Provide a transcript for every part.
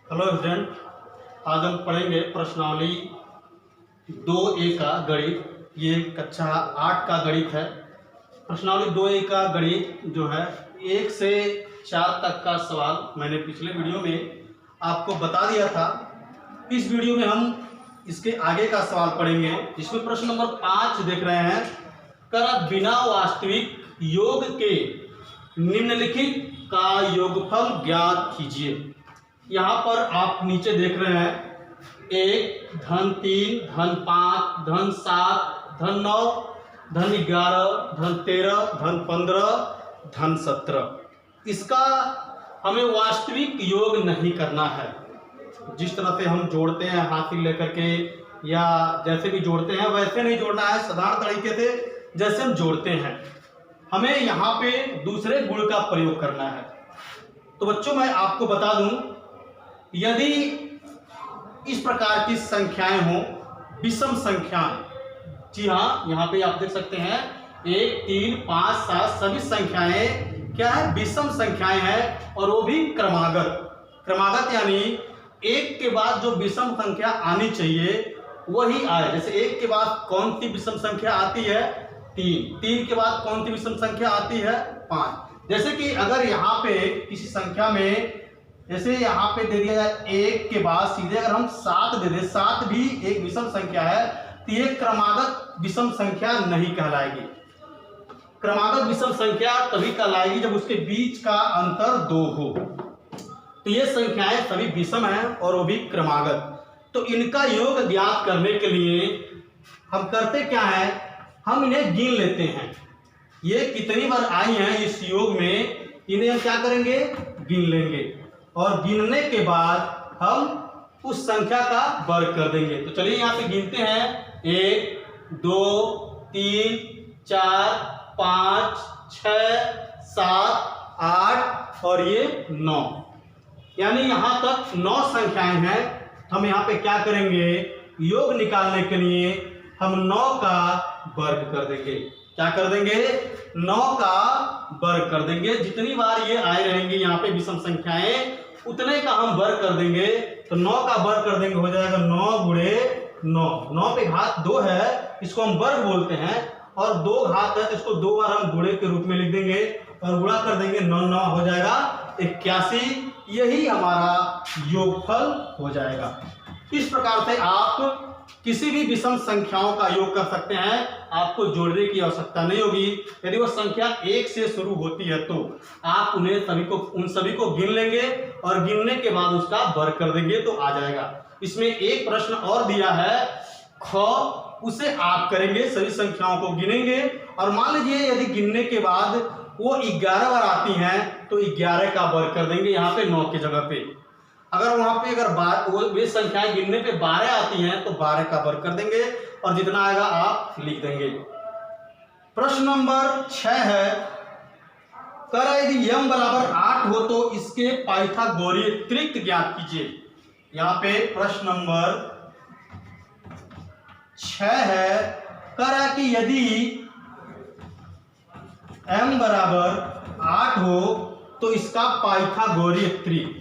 Hello student, आज हम पढ़ेंगे प्रश्नावली 2A का गणित। ये कक्षा 8 का गणित है। प्रश्नावली 2A का गणित जो है 1 से 4 तक का सवाल मैंने पिछले वीडियो में आपको बता दिया था। इस वीडियो में हम इसके आगे का सवाल पढ़ेंगे, जिसमें प्रश्न नंबर 5 देख रहे हैं। कर बिना वास्तविक योग के निम्नलिखित का योगफल ज्ञात कीजिए। यहाँ पर आप नीचे देख रहे हैं 1, धन 3, धन 5, धन 7, धन 9, धन 11, धन 13, धन 15, धन 17। इसका हमें वास्तविक योग नहीं करना है। जिस तरह से हम जोड़ते हैं हाथ से लेकर के या जैसे भी जोड़ते हैं वैसे नहीं जोड़ना है, साधारण तरीके से जैसे हम जोड़ते हैं। हमें यहाँ पे दूसरे गुण का प्रयोग करना है। तो बच्चों, मैं आपको बता दूं, यदि इस प्रकार की संख्याएं हो, विषम संख्याएं, जी हाँ, यहाँ पे आप देख सकते हैं 1, 3, 5, 7 सभी संख्याएं क्या है, विषम संख्याएं हैं, और वो भी क्रमागत यानी एक के बाद जो विषम संख्या आनी चाहिए वही आए। जैसे 1 के बाद कौन सी विषम संख्या आती है, 3, 3 के बाद कौन सी विषम संख्या आती है, 5। जैसे कि अगर यहाँ पे किसी संख्या में, जैसे यहाँ पे दे दिया जाए 1 के बाद सीधे अगर हम 7 दे दें, 7 भी एक विषम संख्या है, तो ये क्रमागत विषम संख्या नहीं कहलाएगी। क्रमागत विषम संख्या तभी कहलाएगी जब उसके बीच का अंतर 2 हो। तो ये संख्याएं सभी विषम हैं और वो भी क्रमागत। तो इनका योग ज्ञात करने के लिए हम करते क्या है, हम इन्हें गिन लेते हैं। ये कितनी बार आई हैं इस योग में, इन्हें हम क्या करेंगे, गिन लेंगे, और गिनने के बाद हम उस संख्या का वर्ग कर देंगे। तो चलिए यहाँ पे गिनते हैं 1, 2, 3, 4, 5, 6, 7, 8 और ये 9, यानी यहाँ तक 9 संख्याएं हैं। हम यहाँ पे क्या करेंगे, योग निकालने के लिए हम 9 का वर्ग कर देंगे। क्या कर देंगे, 9 का वर्ग कर देंगे। जितनी बार ये आए रहेंगे यहाँ पे विषम संख्याएं, उतने का हम वर्ग कर देंगे। तो 9 का वर्ग कर देंगे, हो जाएगा 9 गुणे 9। 9 पे घात 2 है, इसको हम वर्ग बोलते हैं, और 2 घात है तो इसको 2 बार हम गुणे के रूप में लिख देंगे और गुणा कर देंगे। 9 9 हो जाएगा 81। यही हमारा योगफल हो जाएगा। इस प्रकार से आप किसी भी विषम संख्याओं का योग कर सकते हैं। आपको जोड़ने की आवश्यकता नहीं होगी। यदि वो संख्या 1 से शुरू होती है तो आप उन सभी को गिन लेंगे और गिनने के बाद उसका वर्ग कर देंगे तो आ जाएगा। इसमें एक प्रश्न और दिया है ख, उसे आप करेंगे, सभी संख्याओं को गिनेंगे, और मान लीजिए यदि गिनने के बाद वो 11 बार आती हैं तो 11 का वर्ग कर देंगे यहाँ पे 9 की जगह पे। अगर वहां पे अगर वे संख्याएं गिनने पे 12 आती हैं तो 12 का वर्ग कर देंगे, और जितना आएगा आप लिख देंगे। प्रश्न नंबर 6 है, कर यदि m बराबर 8 हो तो इसके पाइथागोरीय त्रिक ज्ञात कीजिए। यहाँ पे प्रश्न नंबर 6 है, कर कि यदि m बराबर 8 हो तो इसका पाइथागोरीय त्रिक।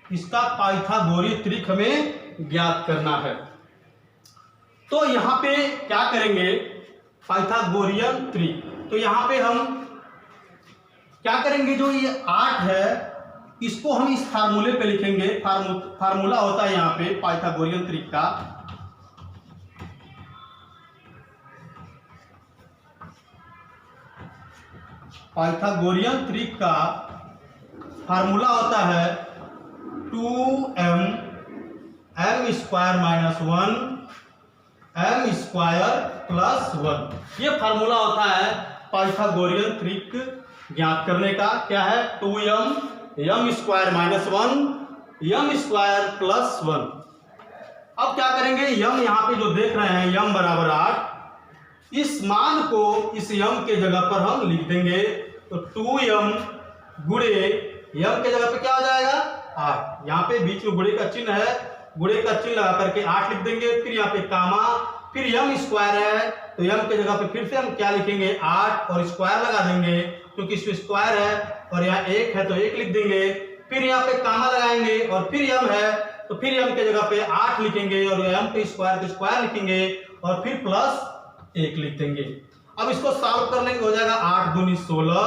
इसका पाइथागोरीय त्रिक हमें ज्ञात करना है। तो यहाँ पे क्या करेंगे, पाइथागोरियन त्रिक। तो यहाँ पे हम क्या करेंगे, जो ये 8 है इसको हम इस फार्मूले पे लिखेंगे। फार्मूला होता है यहाँ पे पाइथागोरियन त्रिक का, पाइथागोरियन त्रिक का फार्मूला होता है 2m m square minus 1 m square plus 1। ये फार्मूला होता है पाइथागोरियन त्रिक ज्ञात करने का। क्या है, 2m m square minus 1 m square plus 1। अब क्या करेंगे, m यहाँ पे जो देख रहे हैं m बराबर 8, इस मान को इस m के जगह पर हम लिख देंगे। तो 2m गुणे m के जगह पे क्या हो जाएगा, 8। यहाँ पे बीच में गुणे का चिन्ह है, गुणे का चिन्ह लगा करके 8 लिख देंगे। फिर यहाँ पे कामा, फिर m स्क्वायर है तो m के जगह पे फिर से हम क्या लिखेंगे 8 और स्क्वायर लगा देंगे क्योंकि इसमें स्क्वायर है और यहाँ 1 है तो 1 लिख देंगे। फिर यहाँ पे कामा लगाएंगे और फिर m है तो फिर m के जगह पे 8 लिखेंगे और m पे स्क्वायर लिखेंगे और फिर प्लस 1 लिख देंगे। अब इसको सॉल्व करने के हो जाएगा 8 दूनी 16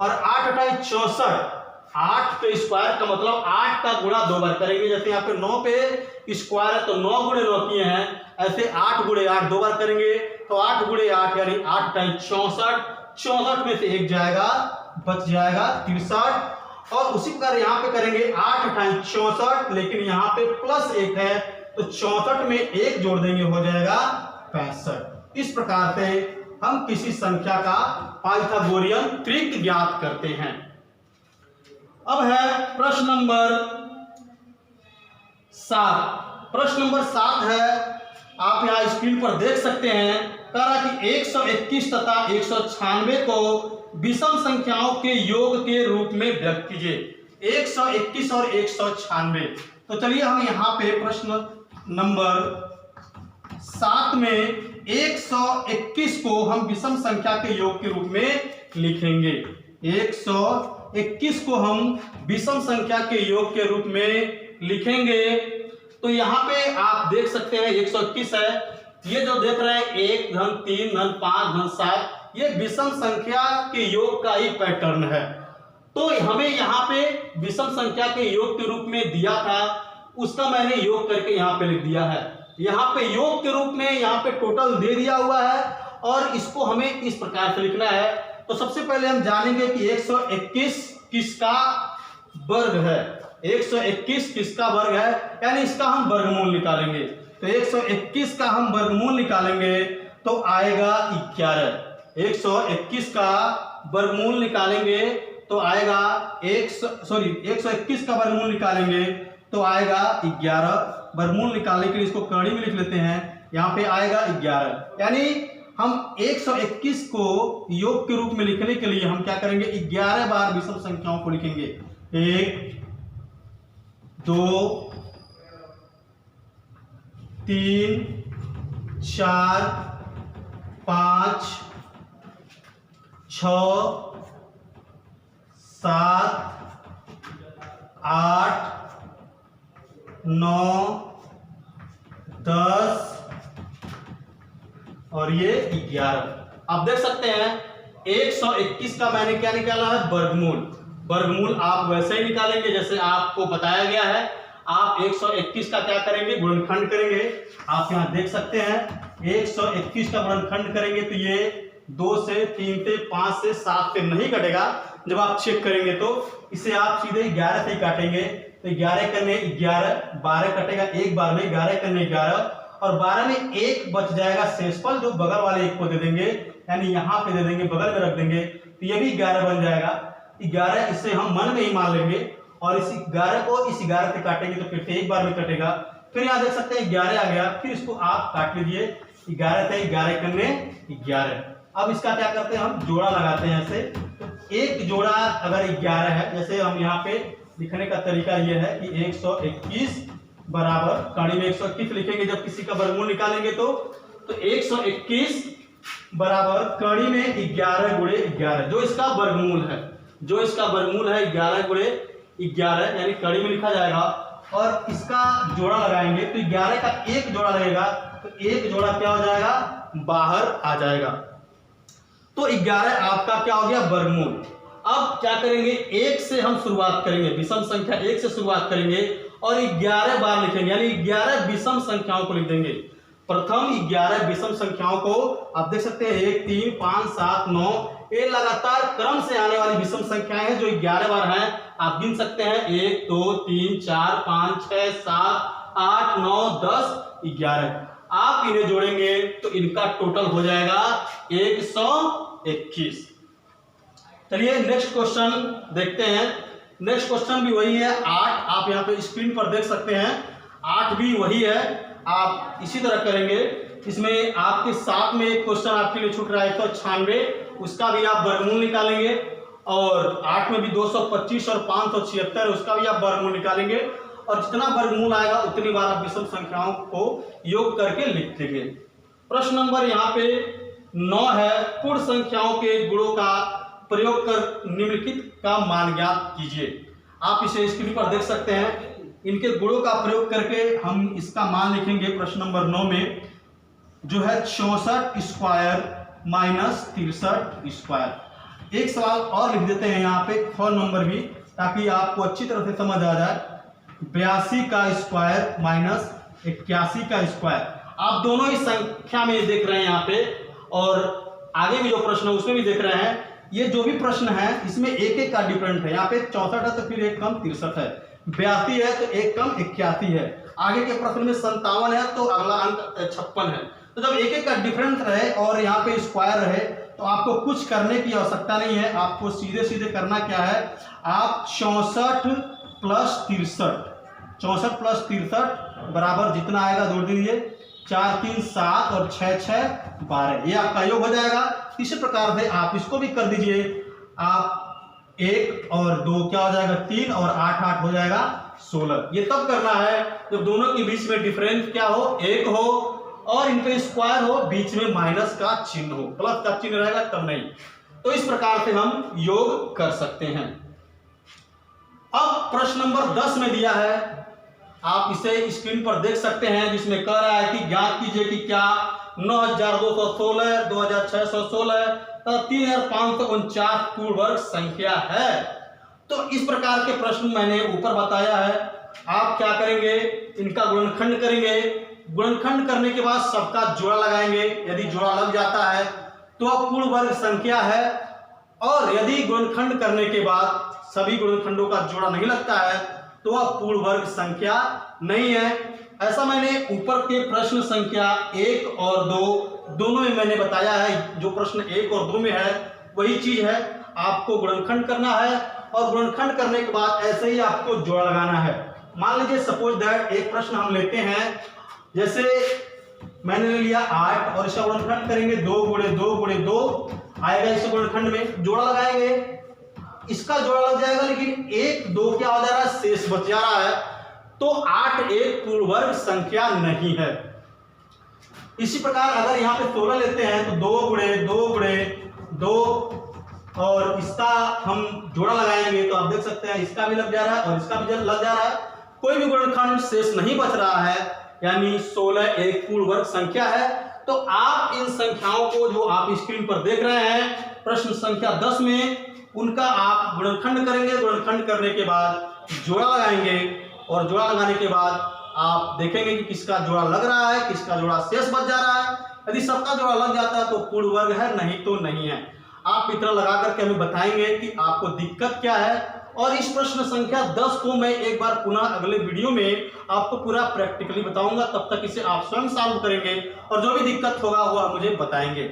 और 8 अठाई 64। 8 पे स्क्वायर का मतलब 8 का गुणा 2 बार करेंगे। जैसे यहाँ पे 9 पे स्क्वायर है तो 9 गुणे 9 किए हैं, ऐसे 8 गुणे 8 2 बार करेंगे तो 8 गुणे 8 यानी 8 अठाई 64। 64 में से 1 जाएगा, बच जाएगा 63। और उसी प्रकार यहाँ पे करेंगे 8 अठाई 64, लेकिन यहाँ पे प्लस 1 है तो 64 में 1 जोड़ देंगे हो जाएगा 65। इस प्रकार से हम किसी संख्या का पाइथागोरियन त्रिक ज्ञात करते हैं। अब है प्रश्न नंबर 7। प्रश्न नंबर 7 है, आप यहां स्क्रीन पर देख सकते हैं, कह रहा कि 121 तथा 196 को विषम संख्याओं के योग के रूप में व्यक्त कीजिए। 121 और 196। तो चलिए हम यहाँ पे प्रश्न नंबर 7 में 121 को हम विषम संख्या के योग के रूप में लिखेंगे। 121 को हम विषम संख्या के योग के रूप में लिखेंगे। तो यहाँ पे आप देख सकते हैं 121 है, ये जो देख रहे हैं 1 धन 3 धन 5 धन 7, ये विषम संख्या के योग का ही पैटर्न है। तो हमें यहाँ पे विषम संख्या के योग के रूप में दिया था, उसका मैंने योग करके यहाँ पे लिख दिया है। यहाँ पे योग के रूप में यहाँ पे टोटल दे दिया हुआ है और इसको हमें इस प्रकार से लिखना है। तो सबसे पहले हम जानेंगे कि 121 किसका वर्ग है। 121 किसका वर्ग है, यानी इसका हम वर्गमूल निकालेंगे। तो 121 का हम वर्गमूल निकालेंगे तो आएगा 11। 121 का वर्गमूल निकालेंगे तो आएगा 121 का वर्गमूल निकालेंगे तो आएगा 11। वर्गमूल निकालने के लिए इसको कड़ी में लिख लेते हैं, यहाँ पे आएगा 11। यानी हम 121 को योग के रूप में लिखने के लिए हम क्या करेंगे, 11 बार विषम संख्याओं को लिखेंगे। 1 2 3 4 5 6 7 8 9 10 और ये 11। आप देख सकते हैं 121 का मैंने क्या निकाला है, वर्गमूल। वर्गमूल आप वैसे ही निकालेंगे जैसे आपको बताया गया है। आप 121 का क्या करेंगे, गुणनखंड करेंगे। आप यहां देख सकते हैं 121 का गुणनखंड करेंगे तो ये 2 से 3 से 5 से 7 से नहीं कटेगा। जब आप चेक करेंगे तो इसे आप सीधे 11 से ही काटेंगे। तो 11 करने 11, 12 कटेगा एक बार में, 11 करने 11 और 12 में 1 बच जाएगा शेषफल, जो बगल वाले 1 को दे देंगे, यानी यहाँ पे दे देंगे, बगल में रख देंगे तो ये भी 11 बन जाएगा। 11 इसे हम मन में ही मान लेंगे और इस 11 को इस 11 से काटेंगे तो फिर से एक बार में कटेगा। फिर यहाँ देख सकते हैं 11 आ गया, फिर इसको आप काट लीजिए। 11 से 11 करने 11। अब इसका क्या करते हैं, हम जोड़ा लगाते हैं ऐसे। एक जोड़ा अगर 11 है, जैसे हम यहाँ पे लिखने का तरीका यह है कि 121 बराबर कड़ी में 121 लिखेंगे जब किसी का वर्गमूल निकालेंगे तो 121 बराबर कड़ी में 11 गुणे 11, जो इसका वर्गमूल है, 11 गुणे 11 यानी कड़ी में लिखा जाएगा। और इसका जोड़ा लगाएंगे तो 11 का एक जोड़ा लगेगा तो एक जोड़ा क्या हो जाएगा, बाहर आ जाएगा। तो 11 आपका क्या हो गया, वर्गमूल। अब क्या करेंगे, 1 से हम शुरुआत करेंगे, विषम संख्या 1 से शुरुआत करेंगे और 11 बार लिखेंगे, यानी 11 विषम संख्याओं को लिख देंगे। प्रथम 11 विषम संख्याओं को आप देख सकते हैं 1 3 5 7 9, ये लगातार क्रम से आने वाली विषम संख्याएं हैं जो 11 बार हैं। आप गिन सकते हैं 1 2 3 4 5 6 7 8 9 10 11। आप इन्हें जोड़ेंगे तो इनका टोटल हो जाएगा 121। चलिए नेक्स्ट क्वेश्चन देखते हैं। नेक्स्ट क्वेश्चन भी वही है 8। आप यहाँ पे स्क्रीन पर देख सकते हैं 8 भी वही है। आप इसी तरह करेंगे। इसमें आपके साथ में एक क्वेश्चन आपके लिए छूट रहा है 196, उसका भी आप वर्गमूल निकालेंगे। और 8 में भी 225 और 576 उसका भी आप वर्गमूल निकालेंगे। और जितना वर्गमूल आएगा उतनी बार आप विषम संख्याओं को योग करके लिख देंगे। प्रश्न नंबर यहाँ पे 9 है। पूर्ण संख्याओं के गुणों का प्रयोग कर निम्नलिखित का मान ज्ञात कीजिए। आप इसे स्क्रीन पर देख सकते हैं। इनके गुणों का प्रयोग करके हम इसका मान लिखेंगे प्रश्न नंबर 9 में, जो है 64 स्क्वायर माइनस 63 स्क्वायर। एक सवाल और लिख देते हैं यहाँ पे, ख नंबर भी, ताकि आपको अच्छी तरह से समझ आ जाए। 82 का स्क्वायर माइनस 81 का स्क्वायर। आप दोनों ही संख्या में देख रहे हैं यहाँ पे, और आगे भी जो प्रश्न है उसमें भी देख रहे हैं। ये जो भी प्रश्न है इसमें एक एक का डिफरेंट है। यहाँ पे 64 है तो फिर एक कम 63 है, 82 है तो एक कम 81 है, आगे के प्रश्न में 57 है तो अगला अंक 56 है। तो जब एक एक का डिफरेंट रहे और यहाँ पे स्क्वायर रहे तो आपको कुछ करने की आवश्यकता नहीं है। आपको सीधे सीधे करना क्या है, आप 64 प्लस 63, 64 प्लस 63 बराबर जितना आएगा जोड़ दीजिए, 4 3 7 और 6 6 12, ये आपका योग हो जाएगा। इसी प्रकार से आप इसको भी कर दीजिए। आप 1 और 2 क्या हो जाएगा, 3 और 8 8 हो जाएगा 16। ये तब करना है जब दोनों के बीच में डिफरेंस क्या हो, 1 हो, और इनका स्क्वायर हो, बीच में माइनस का चिन्ह हो, प्लस का चिन्ह रहेगा तब नहीं। तो इस प्रकार से हम योग कर सकते हैं। अब प्रश्न नंबर 10 में दिया है, आप इसे स्क्रीन पर देख सकते हैं, जिसमें कह रहा है कि ज्ञात कीजिए कि क्या 9216, 2616 तथा 3549 पूर्ण वर्ग संख्या है। तो इस प्रकार के प्रश्न मैंने ऊपर बताया है। आप क्या करेंगे, इनका गुणनखंड करेंगे। गुणनखंड करने के बाद सबका जोड़ा लगाएंगे। यदि जोड़ा लग जाता है तो अब पूर्ण वर्ग संख्या है, और यदि गुणनखंड करने के बाद सभी गुणनखंडों का जोड़ा नहीं लगता है तो वह पूर्ण वर्ग संख्या नहीं है। ऐसा मैंने ऊपर के प्रश्न संख्या 1 और 2 दोनों में मैंने बताया है। जो प्रश्न 1 और 2 में है वही चीज है, आपको गुणनखंड करना है, और गुणनखंड करने के बाद ऐसे ही आपको जोड़ा लगाना है। मान लीजिए सपोज दैट एक प्रश्न हम लेते हैं, जैसे मैंने ले लिया 8 और इसका गुणनखंड करेंगे 2 गुणे 2 गुणे 2 आएगा। इसे गुणनखंड में जोड़ा लगाएंगे, इसका जोड़ा लग जाएगा, लेकिन 1 2 क्या हो जा रहा है, शेष बच जा रहा है। तो 8 एक पूर्ण वर्ग संख्या नहीं है। इसी प्रकार अगर यहाँ पे 16 लेते हैं तो 2 गुणे 2 गुणे 2, और इसका हम जोड़ा लगाएंगे तो आप देख सकते हैं इसका भी लग जा रहा है और इसका भी लग जा रहा है। कोई भी गुणनखंड शेष नहीं बच रहा है, यानी 16 एक पूर्ण वर्ग संख्या है। तो आप इन संख्याओं को जो आप स्क्रीन पर देख रहे हैं प्रश्न संख्या 10 में, उनका आप गुणनखंड करेंगे। गुणनखंड करने के बाद जोड़ा लगाएंगे, और जोड़ा लगाने के बाद आप देखेंगे कि किसका जोड़ा लग रहा है, किसका जोड़ा शेष बच जा रहा है। यदि सबका जोड़ा लग जाता है तो पूर्ण वर्ग है, नहीं तो नहीं है। आप इतना लगा करके हमें बताएंगे कि आपको दिक्कत क्या है। और इस प्रश्न संख्या 10 को मैं एक बार पुनः अगले वीडियो में आपको पूरा प्रैक्टिकली बताऊंगा। तब तक इसे आप स्वयं सॉल्व करेंगे, और जो भी दिक्कत होगा वो आप मुझे बताएंगे।